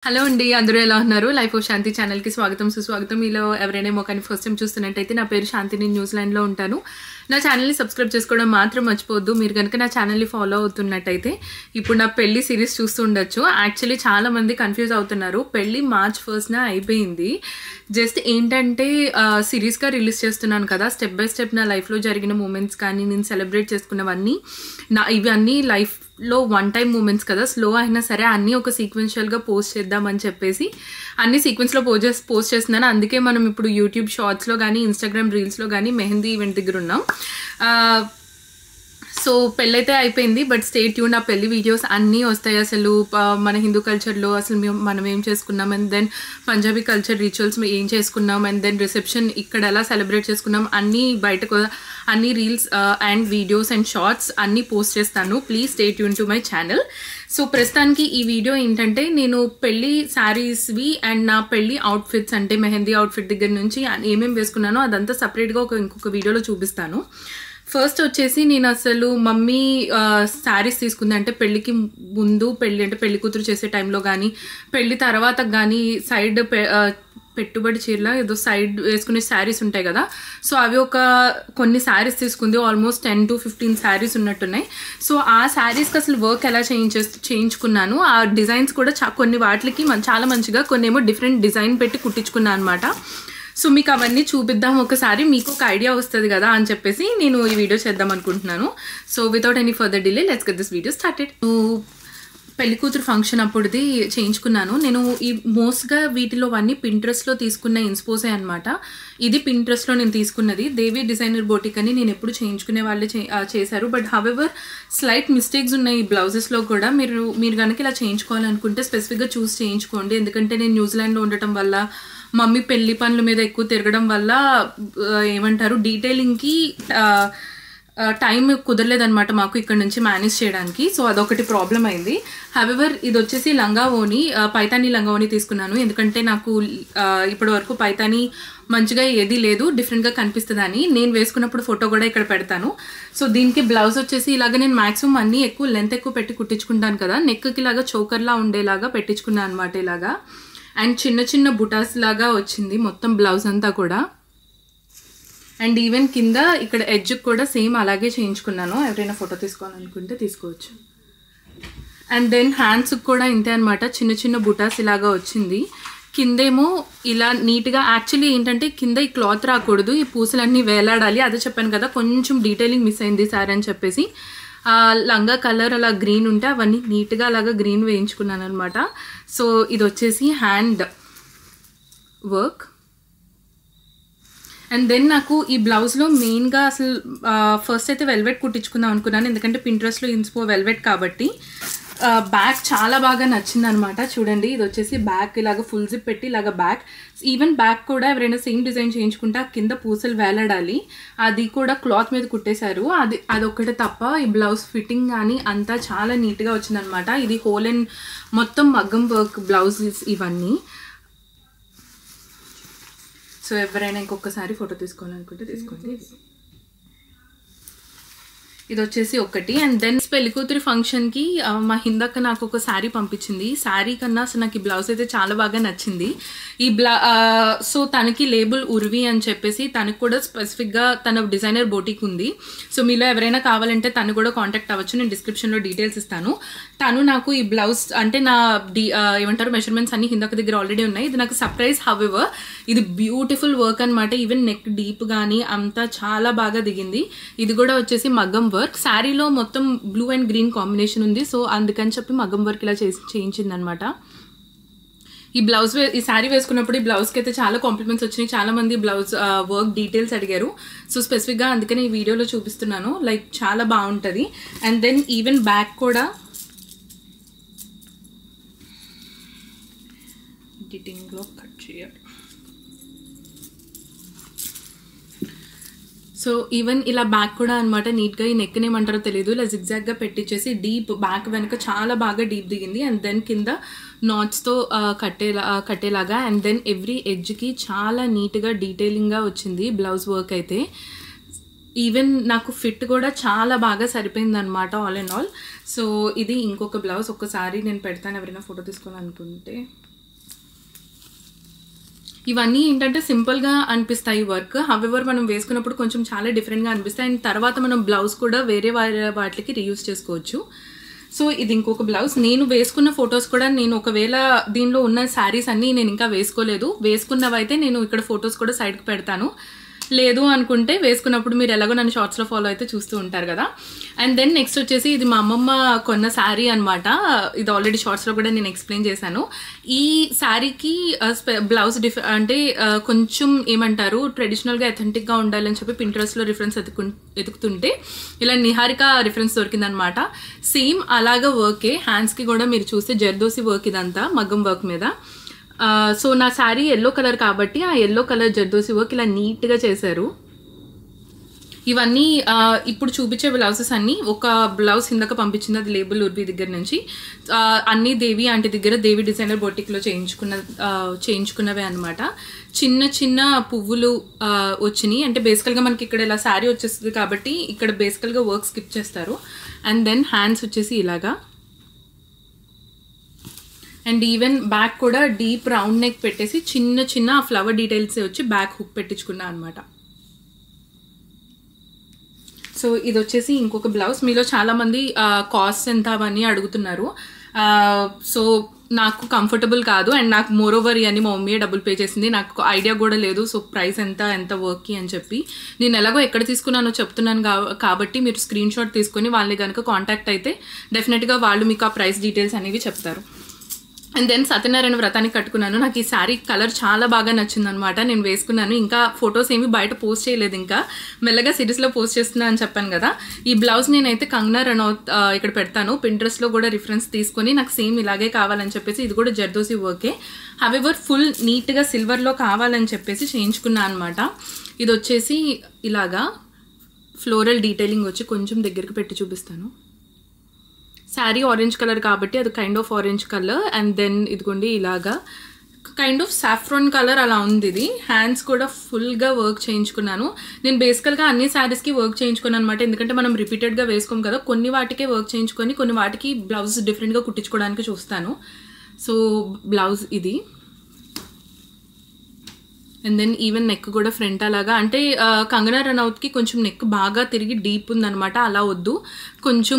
Hello అండి, అందరూ ఎలా ఉన్నారు? లైఫ్ ఆఫ్ శాంతి ఛానల్కి స్వాగతం సుస్వాగతం. మీలో ఎవరైనా మొక్కని ఫస్ట్ టైం చూస్తున్నట్టయితే నా పేరు శాంతి, నేను న్యూజిలాండ్లో ఉంటాను. నా ఛానల్ని సబ్స్క్రైబ్ చేసుకోవడం మాత్రం మర్చిపోవద్దు. మీరు కనుక నా ఛానల్ని ఫాలో అవుతున్నట్టయితే ఇప్పుడు నా పెళ్లి సిరీస్ చూస్తూ ఉండొచ్చు. యాక్చువల్లీ చాలామంది కన్ఫ్యూజ్ అవుతున్నారు. పెళ్లి March 1న అయిపోయింది. జస్ట్ ఏంటంటే సిరీస్గా రిలీజ్ చేస్తున్నాను కదా, స్టెప్ బై స్టెప్ నా లైఫ్లో జరిగిన మూమెంట్స్ కానీ నేను సెలబ్రేట్ చేసుకున్నవన్నీ ఇవన్నీ లైఫ్లో వన్ టైం మూమెంట్స్ కదా, స్లో అయినా సరే అన్నీ ఒక సీక్వెన్షియల్గా పోస్ట్ చేద్దామని చెప్పేసి అన్ని సీక్వెన్స్లో పోస్ట్ చేస్తున్నాను. అందుకే మనం ఇప్పుడు యూట్యూబ్ షార్ట్స్లో కానీ ఇన్స్టాగ్రామ్ రీల్స్లో కానీ మెహందీ ఈవెంట్ దగ్గర ఉన్నాం. సో పెళ్ళైతే అయిపోయింది, బట్ స్టే ట్యూన్. ఆ పెళ్లి వీడియోస్ అన్నీ వస్తాయి. అసలు మన హిందూ కల్చర్లో అసలు మనం ఏం చేసుకున్నాం, and then Punjabi culture rituals ఏం చేసుకున్నాం, అండ్ దెన్ రిసెప్షన్ ఇక్కడ ఎలా సెలబ్రేట్ చేసుకున్నాం అన్నీ బయటకు అన్ని reels and videos and shorts అన్నీ పోస్ట్ చేస్తాను. Please stay tune to my channel. So ప్రస్తుతానికి ఈ వీడియో ఏంటంటే నేను పెళ్ళి శారీస్వి అండ్ నా పెళ్ళి అవుట్ఫిట్స్ అంటే మెహందీ అవుట్ఫిట్ దగ్గర నుంచి ఏమేమి వేసుకున్నానో అదంతా సపరేట్గా ఇంకొక వీడియోలో చూపిస్తాను. ఫస్ట్ వచ్చేసి నేను అసలు మమ్మీ శారీస్ తీసుకుంది. అంటే పెళ్ళికి ముందు పెళ్ళి అంటే పెళ్లి కూతురు చేసే టైంలో కానీ పెళ్ళి తర్వాత కానీ సైడ్ పెట్టుబడి చీరలా ఏదో సైడ్ వేసుకునే శారీస్ ఉంటాయి కదా, సో అవి కొన్ని శారీస్ తీసుకుంది. ఆల్మోస్ట్ 10 to 15 శారీస్ ఉన్నట్టున్నాయి. సో ఆ శారీస్కి అసలు వర్క్ ఎలా చేయించుకున్నాను. ఆ డిజైన్స్ కూడా కొన్ని వాటికి చాలా మంచిగా, కొన్ని ఏమో డిఫరెంట్ డిజైన్ పెట్టి కుట్టించుకున్నాను అనమాట. సో మీకు అవన్నీ చూపిద్దాం ఒకసారి, మీకు ఒక ఐడియా వస్తుంది కదా అని చెప్పేసి నేను ఈ వీడియో చేద్దాం అనుకుంటున్నాను. So without any further delay let's get this video started. పెళ్లి కూతురు ఫంక్షన్ అప్పుడుది చేయించుకున్నాను నేను. ఈ మోస్ట్గా వీటిలో అన్నీ పింట్రెస్ట్లో తీసుకున్న ఇన్స్పోసే అనమాట. ఇది పింట్రెస్ట్లో నేను తీసుకున్నది. దేవి డిజైనర్ బోటిక్ అని నేను ఎప్పుడు చేయించుకునే వాళ్ళే చేశారు. బట్ హవెవర్ స్లైట్ మిస్టేక్స్ ఉన్నాయి ఈ బ్లౌజెస్లో కూడా. మీరు కనుక ఇలా చేయించుకోవాలనుకుంటే స్పెసిఫిక్గా చూసి చేయించుకోండి. ఎందుకంటే నేను న్యూజిలాండ్లో ఉండటం వల్ల, మమ్మీ పెళ్లి పనుల మీద ఎక్కువ తిరగడం వల్ల ఏమంటారు డీటెయిలింగ్కి టైం కుదరలేదనమాట మాకు ఇక్కడ నుంచి మేనేజ్ చేయడానికి. సో అదొకటి ప్రాబ్లం అయింది. హవెవర్ ఇది వచ్చేసి లంగావోని, పైతానీ లంగావోని తీసుకున్నాను. ఎందుకంటే నాకు ఇప్పటి వరకు పైతానీ మంచిగా ఏదీ లేదు, డిఫరెంట్గా కనిపిస్తుందని. నేను వేసుకున్నప్పుడు ఫోటో కూడా ఇక్కడ పెడతాను. సో దీనికి బ్లౌజ్ వచ్చేసి ఇలాగ నేను మ్యాక్సిమం అన్నీ లెంత్ ఎక్కువ పెట్టి కుట్టించుకుంటాను కదా, నెక్కి ఇలాగా చోకర్లా ఉండేలాగా పెట్టించుకున్నాను అనమాట ఇలాగా. అండ్ చిన్న చిన్న బుటాస్ లాగా వచ్చింది మొత్తం బ్లౌజ్ అంతా కూడా. అండ్ ఈవెన్ కింద ఇక్కడ ఎడ్జ్ కూడా సేమ్ అలాగే చేయించుకున్నాను. ఎవరైనా ఫోటో తీసుకోవాలనుకుంటే తీసుకోవచ్చు. అండ్ దెన్ హ్యాండ్స్కి కూడా ఇంతే అనమాట, చిన్న చిన్న బుటాస్ ఇలాగా వచ్చింది. కిందేమో ఇలా నీట్గా, యాక్చువల్లీ ఏంటంటే కింద ఈ క్లాత్ రాకూడదు, ఈ పూసలన్నీ వేలాడాలి. అదే చెప్పాను కదా, కొంచెం డీటెయిలింగ్ మిస్ అయింది సార్ అని చెప్పేసి. లంగా కలర్ అలా గ్రీన్ ఉంటే అవన్నీ నీట్గా అలాగా గ్రీన్ వేయించుకున్నాను అనమాట. సో ఇది వచ్చేసి హ్యాండ్ వర్క్. అండ్ దెన్ నాకు ఈ బ్లౌజ్లో మెయిన్గా అసలు ఫస్ట్ అయితే వెల్వెట్ కుట్టించుకుందాం అనుకున్నాను, ఎందుకంటే పింట్రెస్ట్లో ఇన్స్పో వెల్వెట్ కాబట్టి. బ్యాక్ చాలా బాగా నచ్చింది అనమాట. చూడండి, ఇది వచ్చేసి బ్యాక్ ఇలాగ ఫుల్ జిప్ పెట్టి ఇలాగ బ్యాక్. ఈవెన్ బ్యాక్ కూడా ఎవరైనా సేమ్ డిజైన్ చేయించుకుంటే కింద పూసలు వేలాడాలి, అది కూడా క్లాత్ మీద కుట్టేశారు. అదొక్కటే తప్ప ఈ బ్లౌజ్ ఫిట్టింగ్ కానీ అంతా చాలా నీట్గా వచ్చిందనమాట. ఇది హోల్ అండ్ మొత్తం మగ్గం వర్క్ బ్లౌజెస్ ఇవన్నీ. సో ఎవరైనా ఇంకొకసారి ఫోటో తీసుకోవాలనుకుంటే తీసుకోండి. ఇది వచ్చేసి ఒకటి. అండ్ దెన్ పెళ్లి కూతురి ఫంక్షన్కి మా హిందక్క నాకు ఒక శారీ పంపించింది. శారీ కన్నా అసలు నాకు ఈ బ్లౌజ్ అయితే చాలా బాగా నచ్చింది. సో తనకి లేబుల్ ఉర్వి అని చెప్పేసి, తనకు కూడా స్పెసిఫిక్గా తన డిజైనర్ బోటిక్ ఉంది. సో మీలో ఎవరైనా కావాలంటే తను కూడా కాంటాక్ట్ అవ్వచ్చు, నేను డిస్క్రిప్షన్లో డీటెయిల్స్ ఇస్తాను. తను నాకు ఈ బ్లౌజ్ అంటే నా ఏమంటారు మెజర్మెంట్స్ అన్ని హిందక్క దగ్గర ఆల్రెడీ ఉన్నాయి. ఇది నాకు సర్ప్రైజ్. హవెవర్ ఇది బ్యూటిఫుల్ వర్క్ అనమాట. ఈవెన్ నెక్ డీప్ కానీ అంతా చాలా బాగా దిగింది. ఇది కూడా వచ్చేసి మగ్గం వర్క్. శారీలో మొత్తం బ్లూ అండ్ గ్రీన్ కాంబినేషన్ ఉంది. సో అందుకని చెప్పి మగ్గం వర్క్ ఇలా చేయించింది అనమాట. ఈ శారీ వేసుకున్నప్పుడు ఈ బ్లౌజ్కి అయితే చాలా కాంప్లిమెంట్స్ వచ్చినాయి. చాలా మంది బ్లౌజ్ వర్క్ డీటెయిల్స్ అడిగారు. సో స్పెసిఫిక్గా అందుకని ఈ వీడియోలో చూపిస్తున్నాను. లైక్ చాలా బాగుంటుంది. అండ్ దెన్ ఈవెన్ బ్యాక్ కూడా ఎడిటింగ్లో కట్ చేయాలి. సో ఈవెన్ ఇలా బ్యాక్ కూడా అనమాట నీట్గా, ఈ నెక్ ఏమంటారో తెలియదు, ఇలా జిగ్జాగ్గా పెట్టించేసి డీప్ బ్యాక్ వెనక చాలా బాగా డీప్ దిగింది. అండ్ దెన్ కింద నాట్స్తో కట్టేలాగా. అండ్ దెన్ ఎవ్రీ ఎడ్జ్కి చాలా నీట్గా డీటెయిలింగ్గా వచ్చింది బ్లౌజ్ వర్క్ అయితే. ఈవెన్ నాకు ఫిట్ కూడా చాలా బాగా సరిపోయింది అనమాట ఆల్ అండ్ ఆల్. సో ఇది ఇంకొక బ్లౌజ్. ఒక్కసారి నేను పెడతాను ఎవరైనా ఫోటో తీసుకోవాలనుకుంటే. ఇవన్నీ ఏంటంటే సింపుల్గా అనిపిస్తాయి వర్క్, హవెవర్ మనం వేసుకున్నప్పుడు కొంచెం చాలా డిఫరెంట్గా అనిపిస్తాయి. అండ్ తర్వాత మనం బ్లౌజ్ కూడా వేరే వాటికి రీయూజ్ చేసుకోవచ్చు. సో ఇది ఇంకొక బ్లౌజ్. నేను వేసుకున్న ఫొటోస్ కూడా నేను ఒకవేళ దీనిలో ఉన్న శారీస్ అన్నీ నేను ఇంకా వేసుకోలేదు, వేసుకున్నవైతే నేను ఇక్కడ ఫొటోస్ కూడా సైడ్కి పెడతాను. లేదు అనుకుంటే వేసుకున్నప్పుడు మీరు ఎలాగో నన్ను షార్ట్స్లో ఫాలో అయితే చూస్తూ ఉంటారు కదా. అండ్ దెన్ నెక్స్ట్ వచ్చేసి ఇది మా అమ్మమ్మ కొన్న శారీ అనమాట. ఇది ఆల్రెడీ షార్ట్స్లో కూడా నేను ఎక్స్ప్లెయిన్ చేశాను. ఈ శారీకి బ్లౌజ్ అంటే కొంచెం ఏమంటారు ట్రెడిషనల్గా అథెంటిక్గా ఉండాలని చెప్పి పింట్రెస్ట్లో రిఫరెన్స్ ఎతుకుతుంటే ఇలా నిహారిక రిఫరెన్స్ దొరికిందనమాట. సేమ్ అలాగా వర్కే, హ్యాండ్స్కి కూడా మీరు చూస్తే జర్దోసి వర్క్ ఇదంతా మగ్గం వర్క్ మీద. సో నా శారీ ఎల్లో కలర్ కాబట్టి ఆ ఎల్లో కలర్ జర్దోసి వర్క్ ఇలా నీట్గా చేశారు. ఇవన్నీ ఇప్పుడు చూపించే బ్లౌజెస్ అన్నీ ఒక బ్లౌజ్ ఇందాక పంపించింది, అది లేబుల్ ఉర్బీ దగ్గర నుంచి. అన్నీ దేవి ఆంటీ దగ్గర దేవి డిజైనర్ బొటిక్లో చేయించుకున్నవే అనమాట. చిన్న చిన్న పువ్వులు వచ్చినాయి. అంటే బేసికల్గా మనకి ఇక్కడ ఇలా శారీ వచ్చేస్తుంది కాబట్టి ఇక్కడ బేసికల్గా వర్క్ స్కిప్ చేస్తారు. అండ్ దెన్ హ్యాండ్స్ వచ్చేసి ఇలాగా. అండ్ ఈవెన్ బ్యాక్ కూడా డీప్ రౌండ్ నెక్ పెట్టేసి చిన్న చిన్న ఫ్లవర్ డీటెయిల్స్ వచ్చి బ్యాక్ హుక్ పెట్టించుకున్నా అనమాట. సో ఇది వచ్చేసి ఇంకొక బ్లౌజ్. మీలో చాలామంది కాస్ట్ ఎంత అవన్నీ అడుగుతున్నారు. సో నాకు కంఫర్టబుల్ కాదు అండ్ నాకు మోర్ ఓవర్ ఇవన్నీ మా మమ్మీయే డబ్బులు పే చేసింది, నాకు ఐడియా కూడా లేదు. సో ప్రైస్ ఎంత వర్క్కి అని చెప్పి నేను ఎలాగో ఎక్కడ తీసుకున్నానో చెప్తున్నాను కాబట్టి మీరు స్క్రీన్ షాట్ తీసుకొని వాళ్ళని కనుక కాంటాక్ట్ అయితే డెఫినెట్గా వాళ్ళు మీకు ఆ ప్రైస్ డీటెయిల్స్ అనేవి చెప్తారు. అండ్ దెన్ సత్యనారాయణ వ్రతానికి కట్టుకున్నాను. నాకు ఈ శారీ కలర్ చాలా బాగా నచ్చిందనమాట. నేను వేసుకున్నాను. ఇంకా ఫొటోస్ ఏమి బయట పోస్ట్ చేయలేదు, ఇంకా మెల్లగా సిరీస్లో పోస్ట్ చేస్తున్నా అని చెప్పాను కదా. ఈ బ్లౌజ్ నేనైతే కంగనా రనౌత్ ఇక్కడ పెడతాను, పింట్రెస్ట్లో కూడా రిఫరెన్స్ తీసుకొని నాకు సేమ్ ఇలాగే కావాలని చెప్పేసి ఇది కూడా జర్దోసి వర్కే, హవెవర్ ఫుల్ నీట్గా సిల్వర్లో కావాలని చెప్పేసి చేయించుకున్నా అనమాట. ఇది వచ్చేసి ఇలాగా ఫ్లోరల్ డీటెయిలింగ్ వచ్చి కొంచెం దగ్గరికి పెట్టి చూపిస్తాను. శారీ ఆరెంజ్ కలర్ కాబట్టి అది kind of orange colour. And then ఇదిగోండి ఇలాగా కైండ్ ఆఫ్ సాఫ్రాన్ కలర్ అలా ఉంది. ఇది హ్యాండ్స్ కూడా ఫుల్గా వర్క్ చేయించుకున్నాను. నేను బేసికల్గా అన్ని శారీస్కి వర్క్ చేయించుకున్నాను అనమాట, ఎందుకంటే మనం రిపీటెడ్గా వేసుకోం కదా. కొన్ని వాటికే వర్క్ చేయించుకొని కొన్ని వాటికి బ్లౌజ్ డిఫరెంట్గా కుట్టించుకోవడానికి చూస్తాను. సో బ్లౌజ్ ఇది. అండ్ దెన్ ఈవెన్ నెక్ కూడా ఫ్రంట్ అలాగా, అంటే కంగనా రనౌత్కి కొంచెం నెక్ బాగా తిరిగి డీప్ ఉందనమాట, అలా వద్దు, కొంచెం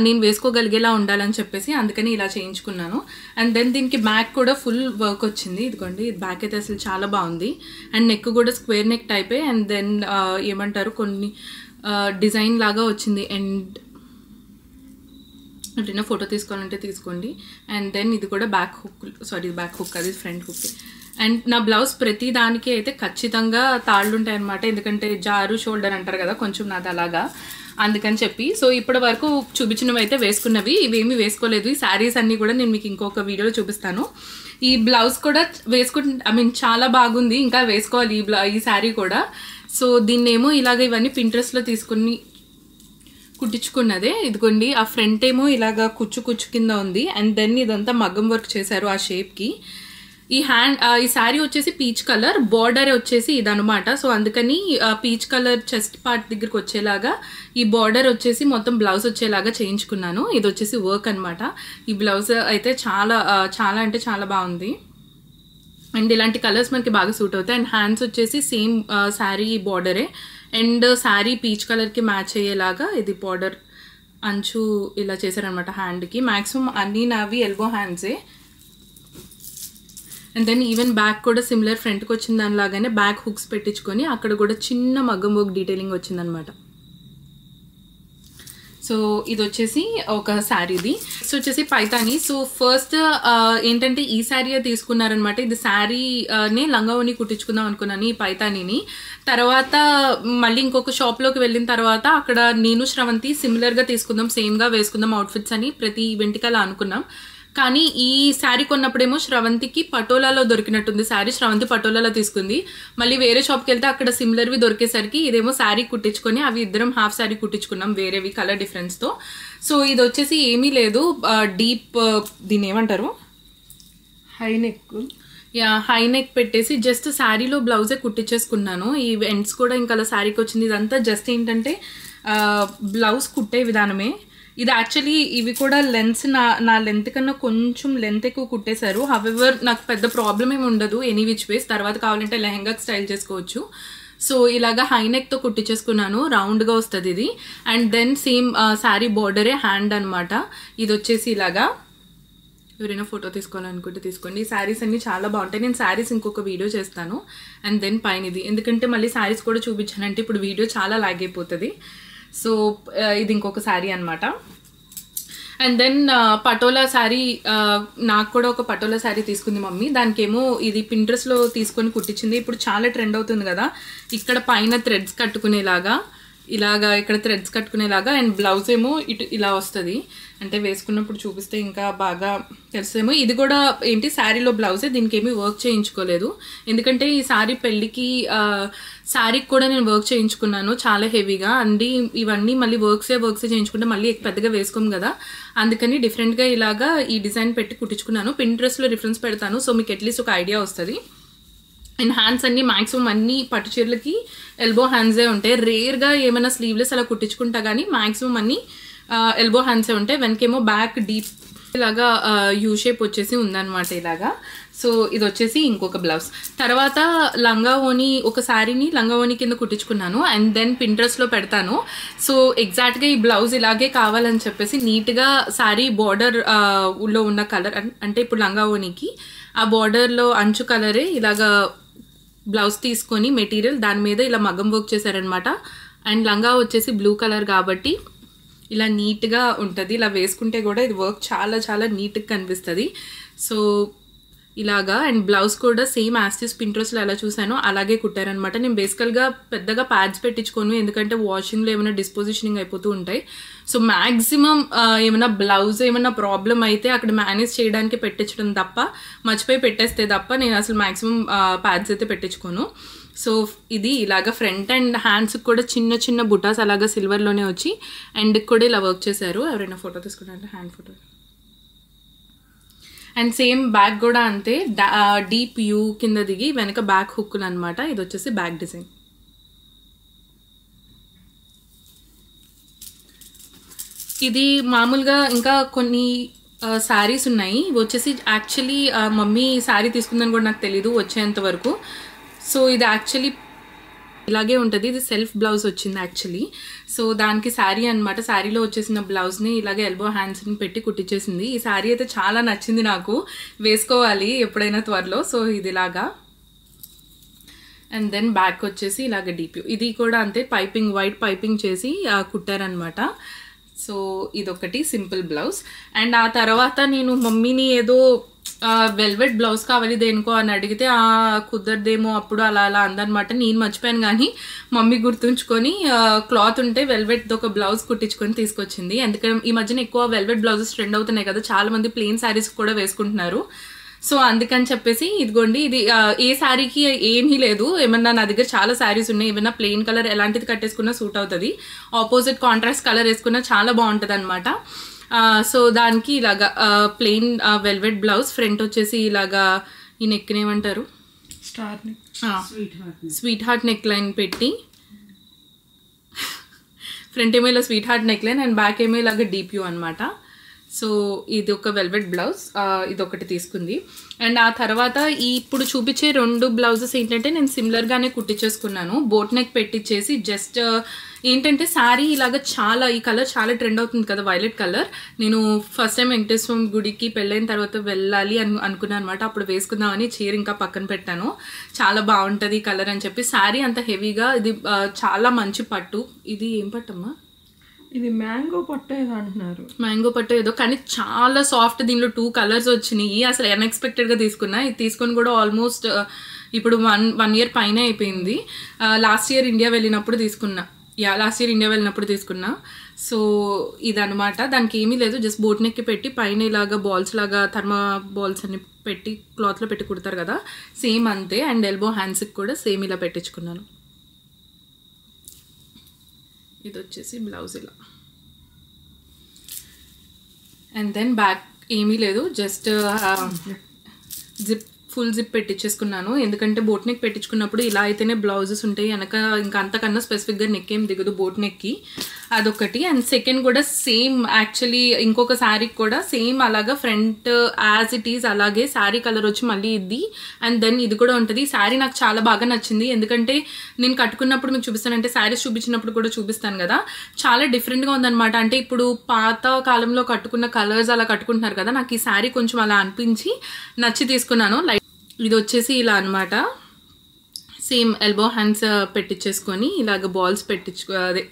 నేను వేసుకోగలిగేలా ఉండాలని చెప్పేసి అందుకని ఇలా చేయించుకున్నాను. అండ్ దెన్ దీనికి బ్యాక్ కూడా ఫుల్ వర్క్ వచ్చింది. ఇదిగోండి బ్యాక్ అయితే అసలు చాలా బాగుంది. అండ్ నెక్ కూడా స్క్వేర్ నెక్ టైపే. అండ్ దెన్ ఏమంటారు కొన్ని డిజైన్ లాగా వచ్చింది. అండ్ ఎవరైనా ఫోటో తీసుకోవాలంటే తీసుకోండి. అండ్ దెన్ ఇది కూడా back hook, sorry back hook అది ఫ్రంట్ హుక్. అండ్ నా బ్లౌజ్ ప్రతి దానికి అయితే ఖచ్చితంగా తాళ్ళు ఉంటాయి అనమాట, ఎందుకంటే జారు షోల్డర్ అంటారు కదా, కొంచెం నాది అలాగా, అందుకని చెప్పి. సో ఇప్పటి వరకు చూపించినవి అయితే వేసుకున్నవి, ఇవేమీ వేసుకోలేదు. ఈ శారీస్ అన్నీ కూడా నేను మీకు ఇంకొక వీడియోలో చూపిస్తాను. ఈ బ్లౌజ్ కూడా చాలా బాగుంది, ఇంకా వేసుకోవాలి ఈ శారీ కూడా. సో దీన్నేమో ఇలాగ ఇవన్నీ పింట్రెస్ట్లో తీసుకుని కుట్టించుకున్నదే. ఇదిగోండి ఆ ఫ్రంట్ ఏమో ఇలాగా కుచ్చు కింద ఉంది. అండ్ దెన్ ఇదంతా మగ్గం వర్క్ చేశారు ఆ షేప్కి. ఈ శారీ వచ్చేసి పీచ్ కలర్, బార్డర్ వచ్చేసి ఇదనమాట. సో అందుకని పీచ్ కలర్ చెస్ట్ పార్ట్ దగ్గరికి వచ్చేలాగా ఈ బార్డర్ వచ్చేసి మొత్తం బ్లౌజ్ వచ్చేలాగా చేయించుకున్నాను. ఇది వచ్చేసి వర్క్ అనమాట. ఈ బ్లౌజ్ అయితే చాలా అంటే చాలా బాగుంది. అండ్ ఇలాంటి కలర్స్ మనకి బాగా సూట్ అవుతాయి. అండ్ హ్యాండ్స్ వచ్చేసి సేమ్ శారీ బార్డరే. అండ్ శారీ పీచ్ కలర్కి మ్యాచ్ అయ్యేలాగా ఇది బార్డర్ అంచు ఇలా చేశారనమాట హ్యాండ్కి. మ్యాక్సిమం అన్నీ నావి ఎల్బో హ్యాండ్సే. అండ్ దెన్ ఈవెన్ బ్యాక్ కూడా సిమిలర్ ఫ్రంట్కి వచ్చిన దానిలాగానే బ్యాక్ హుక్స్ పెట్టించుకొని అక్కడ కూడా చిన్న మగ్గం వర్క్ డీటెయిలింగ్ వచ్చిందనమాట. సో ఇది వచ్చేసి ఒక శారీది. సో వచ్చేసి పైతాని. సో ఫస్ట్ ఏంటంటే ఈ శారీ తీసుకున్నారనమాట. ఇది శారీనే లంగావోని కుట్టించుకుందాం అనుకున్నాను ఈ పైతానీని. తర్వాత మళ్ళీ ఇంకొక షాప్లోకి వెళ్ళిన తర్వాత అక్కడ నేను శ్రవంతి సిమిలర్గా తీసుకుందాం, సేమ్గా వేసుకుందాం అవుట్ఫిట్స్ అని ప్రతి ఈవెంట్కి అలా అనుకున్నాం. కానీ ఈ శారీ కొన్నప్పుడేమో శ్రవంతికి పటోలాలో దొరికినట్టుంది శారీ, శ్రవంతి పటోలాలో తీసుకుంది. మళ్ళీ వేరే షాప్కి వెళ్తే అక్కడ సిమిలర్వి దొరికేసరికి ఇదేమో శారీ కుట్టించుకొని అవి ఇద్దరం హాఫ్ శారీ కుట్టించుకున్నాం వేరేవి కలర్ డిఫరెన్స్తో. సో ఇది వచ్చేసి ఏమీ లేదు, డీప్ దీన్ని ఏమంటారు హై నెక్ పెట్టేసి జస్ట్ శారీలో బ్లౌజే కుట్టించేసుకున్నాను. ఈ ఎండ్స్ కూడా ఇంకా అలా శారీకి వచ్చింది. ఇదంతా జస్ట్ ఏంటంటే బ్లౌజ్ కుట్టే విధానమే. ఇది యాక్చువల్లీ ఇవి కూడా లెన్స్ నా లెంత్ కన్నా కొంచెం లెంత్ ఎక్కువ కుట్టేశారు. హవెవర్ నాకు పెద్ద ప్రాబ్లం ఏమి ఉండదు ఎనీ విచ్ వేస్. తర్వాత కావాలంటే లెహెంగాకి స్టైల్ చేసుకోవచ్చు. సో ఇలాగా హై నెక్తో కుట్టించేసుకున్నాను, రౌండ్గా వస్తుంది ఇది. అండ్ దెన్ సేమ్ శారీ బార్డరే హ్యాండ్ అనమాట. ఇది వచ్చేసి ఇలాగా ఎవరైనా ఫోటో తీసుకోవాలనుకుంటే తీసుకోండి. ఈ శారీస్ అన్నీ చాలా బాగుంటాయి. నేను శారీస్ ఇంకొక వీడియో చేస్తాను. అండ్ దెన్ పైన ఇది, ఎందుకంటే మళ్ళీ శారీస్ కూడా చూపించానంటే ఇప్పుడు వీడియో చాలా లాగ్ అయిపోతుంది. సో ఇది ఇంకొక శారీ అనమాట. అండ్ దెన్ పటోలా శారీ, నాకు కూడా ఒక పటోలా శారీ తీసుకుంది మమ్మీ. దానికేమో ఇది పింట్రెస్ట్లో తీసుకొని కుట్టించింది. ఇప్పుడు చాలా ట్రెండ్ అవుతుంది కదా, ఇక్కడ పైన థ్రెడ్స్ కట్టుకునేలాగా, ఇలాగా ఇక్కడ థ్రెడ్స్ కట్టుకునేలాగా. అండ్ బ్లౌజ్ ఏమో ఇటు ఇలా వస్తుంది. అంటే వేసుకున్నప్పుడు చూపిస్తే ఇంకా బాగా తెలుసేమో. ఇది కూడా ఏంటి శారీలో బ్లౌజే, దీనికి ఏమీ వర్క్ చేయించుకోలేదు. ఎందుకంటే ఈ శారీ పెళ్ళికి శారీకి కూడా నేను వర్క్ చేయించుకున్నాను చాలా హెవీగా. అండి ఇవన్నీ మళ్ళీ వర్క్సే చేయించుకుంటే మళ్ళీ పెద్దగా వేసుకోము కదా, అందుకని డిఫరెంట్గా ఇలాగా ఈ డిజైన్ పెట్టి కుట్టించుకున్నాను. పింట్రెస్ట్లో రిఫరెన్స్ పెడతాను, సో మీకు అట్లీస్ట్ ఒక ఐడియా వస్తుంది. అండ్ హ్యాండ్స్ అన్నీ మ్యాక్సిమం అన్ని పట్టు చీరలకి ఎల్బో హ్యాండ్సే ఉంటాయి. రేర్గా ఏమైనా స్లీవ్లెస్ అలా కుట్టించుకుంటా కానీ మ్యాక్సిమం అన్ని ఎల్బో హ్యాండ్సే ఉంటాయి. వెనకేమో బ్యాక్ డీప్ ఇలాగా యూ షేప్ వచ్చేసి ఉందన్నమాట ఇలాగా. సో ఇది వచ్చేసి ఇంకొక బ్లౌజ్. తర్వాత లంగా ఓని, ఒక శారీని లంగా ఓని కింద కుట్టించుకున్నాను. అండ్ దెన్ పింట్రెస్ట్లో పెడతాను. సో ఎగ్జాక్ట్గా ఈ బ్లౌజ్ ఇలాగే కావాలని చెప్పేసి నీట్గా శారీ బార్డర్లో ఉన్న కలర్, అంటే ఇప్పుడు లంగా ఓనికి ఆ బార్డర్లో అంచు కలరే ఇలాగా బ్లౌజ్ తీసుకొని మెటీరియల్ దాని మీద ఇలా మగ్గం వర్క్ చేశారనమాట. అండ్ లంగా వచ్చేసి బ్లూ కలర్ కాబట్టి ఇలా నీట్గా ఉంటుంది. ఇలా వేసుకుంటే కూడా ఇది వర్క్ చాలా చాలా నీట్గా కనిపిస్తుంది. సో ఇలాగా. అండ్ బ్లౌజ్ కూడా సేమ్ యాస్టిస్ పింట్రెస్ట్లో ఎలా చూసానో అలాగే కుట్టారనమాట. నేను బేసికల్గా పెద్దగా ప్యాడ్స్ పెట్టించుకోను, ఎందుకంటే వాషింగ్లో ఏమైనా డిస్పోజిషనింగ్ అయిపోతూ ఉంటాయి. సో మ్యాక్సిమం ఏమైనా బ్లౌజ్ ఏమైనా ప్రాబ్లం అయితే అక్కడ మేనేజ్ చేయడానికి పెట్టించడం తప్ప, మర్చిపోయి పెట్టేస్తే తప్ప నేను అసలు మ్యాక్సిమం ప్యాడ్స్ అయితే పెట్టించుకోను. సో ఇది ఇలాగా ఫ్రంట్ అండ్ హ్యాండ్స్కి కూడా చిన్న చిన్న బుటాస్ అలాగా సిల్వర్లోనే వచ్చి ఎండ్కి కూడా ఇలా వర్క్ చేశారు. ఎవరైనా ఫోటో తీసుకున్నారంటే hand photo. And same back కూడా అంతే, డీప్ యూ కింద దిగి వెనక బ్యాక్ హుక్కులు అనమాట. ఇది వచ్చేసి బ్యాక్ డిజైన్. ఇది మామూలుగా ఇంకా కొన్ని శారీస్ ఉన్నాయి. ఇవి వచ్చేసి యాక్చువల్లీ మమ్మీ శారీ తీసుకుందని కూడా నాకు తెలీదు వచ్చేంత వరకు. సో ఇది యాక్చువల్లీ ఇలాగే ఉంటుంది. ఇది సెల్ఫ్ బ్లౌజ్ వచ్చింది యాక్చువల్లీ. సో దానికి శారీ అనమాట. శారీలో వచ్చేసిన బ్లౌజ్ని ఇలాగే ఎల్బో హ్యాండ్స్ని పెట్టి కుట్టించేసింది. ఈ శారీ అయితే చాలా నచ్చింది నాకు, వేసుకోవాలి ఎప్పుడైనా త్వరలో. సో ఇది ఇలాగా. అండ్ దెన్ బ్యాక్ వచ్చేసి ఇలాగ డీప్. ఇది కూడా అంతే, పైపింగ్ వైట్ పైపింగ్ చేసి కుట్టారనమాట. సో ఇదొకటి సింపుల్ బ్లౌజ్. అండ్ ఆ తర్వాత నేను మమ్మీని ఏదో వెల్వెట్ బ్లౌజ్ కావాలి దేనికో అని అడిగితే కుదరదేమో అప్పుడు అలా అలా అందనమాట. నేను మర్చిపోయాను కానీ మమ్మీ గుర్తుంచుకొని క్లాత్ ఉంటే వెల్వెట్ ఒక బ్లౌజ్ కుట్టించుకొని తీసుకొచ్చింది. ఎందుకంటే ఈ మధ్యన ఎక్కువ వెల్వెట్ బ్లౌజెస్ ట్రెండ్ అవుతున్నాయి కదా, చాలా మంది ప్లెయిన్ శారీస్ కూడా వేసుకుంటున్నారు. సో అందుకని చెప్పేసి ఇదిగోండి, ఇది ఏ శారీకి ఏమీ లేదు. ఏమన్నా నా దగ్గర చాలా శారీస్ ఉన్నాయి, ఏమన్నా ప్లెయిన్ కలర్ ఎలాంటిది కట్టేసుకున్నా సూట్ అవుతుంది, ఆపోజిట్ కాంట్రాస్ట్ కలర్ వేసుకున్నా చాలా బాగుంటుంది అనమాట. సో దానికి ఇలాగా ప్లెయిన్ వెల్వెట్ బ్లౌజ్, ఫ్రంట్ వచ్చేసి ఇలాగా ఈ నెక్ ఏమంటారు, స్వీట్ హార్ట్ నెక్ లైన్ పెట్టి, ఫ్రంట్ ఏమో ఇలా sweet heart neck line and back ఏమో ఇలాగా డీప్ యూ అనమాట. సో ఇది ఒక వెల్వెట్ బ్లౌజ్, ఇది ఒకటి తీసుకుంది. అండ్ ఆ తర్వాత ఇప్పుడు చూపించే 2 బ్లౌజెస్ ఏంటంటే నేను సిమిలర్గానే కుట్టించేసుకున్నాను. బోట్ నెక్ పెట్టించేసి జస్ట్ ఏంటంటే శారీ ఇలాగ చాలా, ఈ కలర్ చాలా ట్రెండ్ అవుతుంది కదా వైలెట్ కలర్. నేను ఫస్ట్ టైం వెంకటేశ్వర గుడికి పెళ్ళైన తర్వాత వెళ్ళాలి అనుకున్నాను అనమాట. అప్పుడు వేసుకుందామని చీర ఇంకా పక్కన పెట్టాను. చాలా బాగుంటుంది ఈ కలర్ అని చెప్పి. శారీ అంత హెవీగా, ఇది చాలా మంచి పట్టు. ఇది ఏం పట్టమ్మా? ఇది మ్యాంగో పట్టు ఏదో అంటున్నారు. మ్యాంగో పట్టు ఏదో, కానీ చాలా సాఫ్ట్. దీనిలో 2 కలర్స్ వచ్చినాయి. అసలు అన్ఎక్స్పెక్టెడ్గా తీసుకున్నా. ఇది తీసుకొని కూడా ఆల్మోస్ట్ ఇప్పుడు వన్ ఇయర్ పైన అయిపోయింది. లాస్ట్ ఇయర్ ఇండియా వెళ్ళినప్పుడు తీసుకున్నా. సో ఇదనమాట. దానికి ఏమీ లేదు, జస్ట్ బోట్ నెక్కి పెట్టి పైన ఇలాగా బాల్స్ లాగా థర్మా బాల్స్ అన్ని పెట్టి క్లాత్లో పెట్టి కుడతారు కదా, సేమ్ అంతే. అండ్ ఎల్బో హ్యాండ్స్కి కూడా సేమ్ ఇలా పెట్టించుకున్నాను. ఇది వచ్చేసి బ్లౌజ్ ఇలా. అండ్ దెన్ బ్యాక్ ఏమీ లేదు, జస్ట్ జిప్ ఫుల్ జిప్ పెట్టించేసుకున్నాను. ఎందుకంటే బోట్ నెక్ పెట్టించుకున్నప్పుడు ఇలా అయితేనే బ్లౌజెస్ ఉంటాయి, వెనక ఇంకా అంతకన్నా స్పెసిఫిక్గా నెక్ ఏం దిగదు బోట్ నెక్కి, అదొకటి. అండ్ సెకండ్ కూడా సేమ్, యాక్చువల్లీ ఇంకొక శారీకి కూడా సేమ్ అలాగా ఫ్రంట్ యాజ్ ఇట్ ఈజ్ అలాగే శారీ కలర్ వచ్చి మళ్ళీ ఇది అండ్ దెన్ ఇది కూడా ఉంటుంది. శారీ నాకు చాలా బాగా నచ్చింది, ఎందుకంటే నేను కట్టుకున్నప్పుడు మీకు చూపిస్తాను, అంటే శారీస్ చూపించినప్పుడు కూడా చూపిస్తాను కదా, చాలా డిఫరెంట్గా ఉందన్నమాట. అంటే ఇప్పుడు పాత కాలంలో కట్టుకున్న కలర్స్ అలా కట్టుకుంటున్నారు కదా, నాకు ఈ శారీ కొంచెం అలా అనిపించి నచ్చి తీసుకున్నాను. ఇది వచ్చేసి ఇలా అనమాట, సేమ్ ఎల్బో హ్యాండ్స్ పెట్టించేసుకొని ఇలాగ బాల్స్ అదే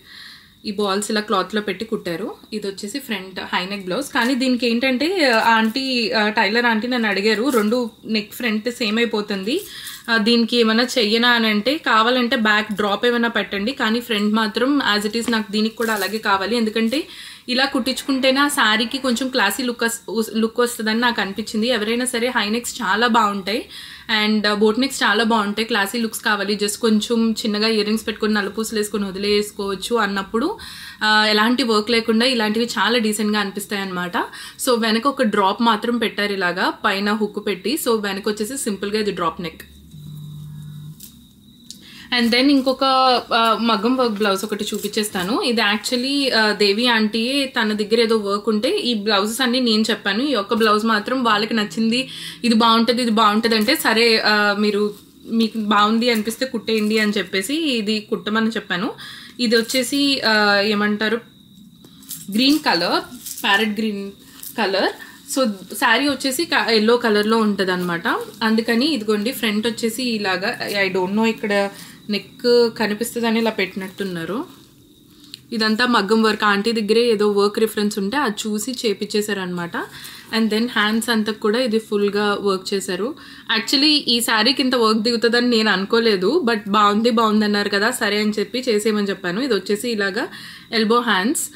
ఈ బాల్స్ ఇలా క్లాత్లో పెట్టి కుట్టారు. ఇది వచ్చేసి ఫ్రంట్ హైనెక్ బ్లౌజ్. కానీ దీనికి ఏంటంటే ఆంటీ టైలర్ ఆంటీ నన్ను అడిగారు, 2 నెక్ ఫ్రంట్ సేమ్ అయిపోతుంది, దీనికి ఏమైనా చెయ్యనా అని అంటే, కావాలంటే బ్యాక్ డ్రాప్ ఏమైనా పెట్టండి, కానీ ఫ్రంట్ మాత్రం యాజ్ ఇట్ ఈస్ నాకు దీనికి కూడా అలాగే కావాలి, ఎందుకంటే ఇలా కుట్టించుకుంటేనే ఆ శారీకి కొంచెం క్లాసీ లుక్ వస్తుందని నాకు అనిపించింది. ఎవరైనా సరే హైనెక్స్ చాలా బాగుంటాయి అండ్ బోట్ నెక్స్ చాలా బాగుంటాయి, క్లాసీ లుక్స్ కావాలి, జస్ట్ కొంచెం చిన్నగా ఇయర్ రింగ్స్ పెట్టుకుని నలుపూసలు వేసుకొని వదిలేసుకోవచ్చు అన్నప్పుడు ఎలాంటి వర్క్ లేకుండా ఇలాంటివి చాలా డీసెంట్గా అనిపిస్తాయి అనమాట. సో వెనక ఒక డ్రాప్ మాత్రం పెట్టారు ఇలాగా పైన హుక్ పెట్టి, సో వెనక వచ్చేసి సింపుల్గా ఇది డ్రాప్ నెక్. అండ్ దెన్ ఇంకొక మగ్గం వర్క్ బ్లౌజ్ ఒకటి చూపించేస్తాను. ఇది యాక్చువల్లీ దేవి ఆంటీ తన దగ్గర ఏదో వర్క్ ఉంటే ఈ బ్లౌజెస్ అన్ని నేను చెప్పాను, ఈ ఒక్క బ్లౌజ్ మాత్రం వాళ్ళకి నచ్చింది, ఇది బాగుంటుంది అంటే సరే మీకు బాగుంది అనిపిస్తే కుట్టేయండి అని చెప్పేసి ఇది కుట్టమని చెప్పాను. ఇది వచ్చేసి ఏమంటారు green colour, parrot green colour. So sari వచ్చేసి ఎల్లో కలర్లో ఉంటుంది అనమాట, అందుకని ఇదిగోండి ఫ్రంట్ వచ్చేసి ఇలాగా, ఐ డోంట్ నో ఇక్కడ నెక్ కనిపిస్తుందని ఇలా పెట్టినట్టున్నారు. ఇదంతా మగ్గం వర్క్, ఆంటీ దగ్గరే ఏదో వర్క్ రిఫరెన్స్ ఉంటే అది చూసి చేపించేశారనమాట. అండ్ దెన్ హ్యాండ్స్ అంతా కూడా ఇది ఫుల్గా వర్క్ చేశారు. యాక్చువల్లీ ఈ శారీకి ఇంత వర్క్ దిగుతుందని నేను అనుకోలేదు, బట్ బాగుంది అన్నారు కదా సరే అని చెప్పి చేసేయమని చెప్పాను. ఇది వచ్చేసి ఇలాగా ఎల్బో హ్యాండ్స్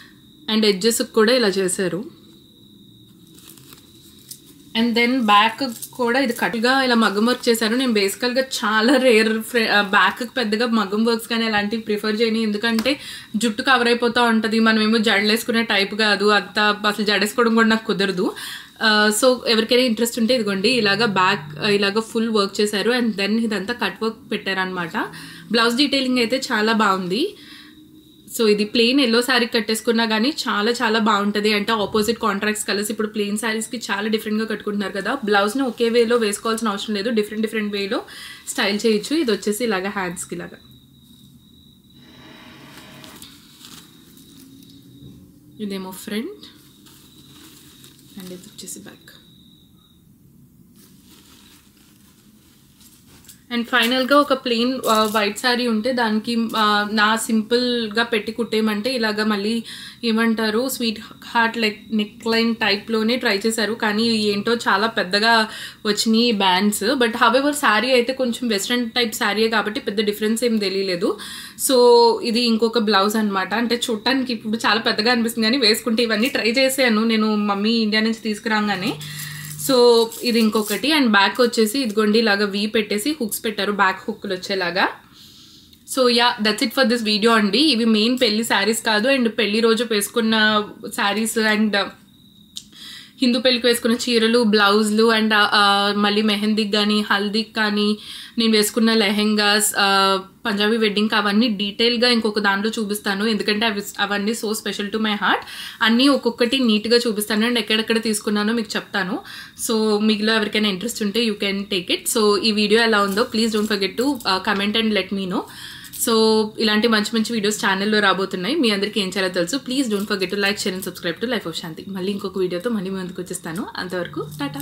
అండ్ ఎడ్జెస్కి కూడా ఇలా చేశారు. అండ్ దెన్ బ్యాక్ కూడా ఇది కట్గా ఇలా మగ్గం వర్క్ చేశారు. నేను బేసికల్గా చాలా రేర్ బ్యాక్ పెద్దగా మగ్గం వర్క్స్ కానీ అలాంటివి ప్రిఫర్ చేయను, ఎందుకంటే జుట్టు కవర్ అయిపోతూ ఉంటుంది, మనమేమో జడలేసుకునే టైప్ కాదు, అంత అసలు జడేసుకోవడం కూడా నాకు కుదరదు. సో ఎవరికైనా ఇంట్రెస్ట్ ఉంటే ఇదిగోండి ఇలాగా బ్యాక్ ఇలాగా ఫుల్ వర్క్ చేశారు. అండ్ దెన్ ఇదంతా కట్ వర్క్ పెట్టారనమాట. బ్లౌజ్ డీటెయిలింగ్ అయితే చాలా బాగుంది. సో ఇది ప్లెయిన్ ఎల్లో శారీ కట్టేసుకున్నా కానీ చాలా చాలా బాగుంటుంది, అంటే ఆపోజిట్ కాంట్రాక్ట్స్ కలర్స్ ఇప్పుడు ప్లెయిన్ శారీస్కి చాలా డిఫరెంట్గా కట్టుకుంటున్నారు కదా, బ్లౌజ్ని ఒకే వేలో వేసుకోవాల్సిన అవసరం లేదు, డిఫరెంట్ వేలో స్టైల్ చేయొచ్చు. ఇది వచ్చేసి ఇలాగా హ్యాండ్స్కి ఇలాగా, ఇదేమో ఫ్రంట్ అండ్ ఇది వచ్చేసి బ్యాక్. అండ్ ఫైనల్గా ఒక ప్లెయిన్ వైట్ శారీ ఉంటే దానికి నా సింపుల్గా పెట్టి కుట్టేయమంటే ఇలాగ మళ్ళీ ఏమంటారు స్వీట్ హార్ట్ నెక్ లైన్ టైప్లోనే ట్రై చేశారు, కానీ ఏంటో చాలా పెద్దగా వచ్చినాయి బ్యాండ్స్. బట్ హవెవర్ శారీ అయితే కొంచెం వెస్ట్రన్ టైప్ శారీయే కాబట్టి పెద్ద డిఫరెన్స్ ఏం తెలియలేదు. సో ఇది ఇంకొక బ్లౌజ్ అనమాట, అంటే చూడటానికి ఇప్పుడు చాలా పెద్దగా అనిపిస్తుంది కానీ వేసుకుంటే ఇవన్నీ ట్రై చేశాను నేను మమ్మీ ఇండియా నుంచి తీసుకురాగానే. సో ఇది ఇంకొకటి. అండ్ బ్యాక్ వచ్చేసి ఇదిగోండి ఇలాగా వీ పెట్టేసి హుక్స్ పెట్టారు, బ్యాక్ హుక్లు వచ్చేలాగా. So yeah that's it for this video అండి. ఇవి మెయిన్ పెళ్లి శారీస్ కాదు, అండ్ పెళ్లి రోజు వేసుకున్న శారీస్ అండ్ హిందూ పెళ్లికి వేసుకున్న చీరలు, బ్లౌజ్లు, అండ్ మళ్ళీ మెహందీకి కానీ హల్దీకి కానీ నేను వేసుకున్న లెహెంగాస్, పంజాబీ వెడ్డింగ్కి అవన్నీ డీటెయిల్గా ఇంకొక దాంట్లో చూపిస్తాను, ఎందుకంటే అవన్నీ so special to my heart. అన్నీ ఒక్కొక్కటి నీట్గా చూపిస్తాను అండ్ ఎక్కడెక్కడ తీసుకున్నానో మీకు చెప్తాను. సో మీలో ఎవరికైనా ఇంట్రెస్ట్ ఉంటే you can take it. So ఈ వీడియో ఎలా ఉందో please don't forget to comment and let me know. So ఇలాంటి మంచి వీడియోస్ ఛానల్లో రాబోతున్నాయి, మీ అందరికీ ఏం చేయాలో తెలుసు. Please don't forget to like, share and subscribe to life of Shanti. మళ్ళీ ఇంకొక వీడియోతో మళ్ళీ ముందుకు వచ్చేస్తాను. అంతవరకు టాటా.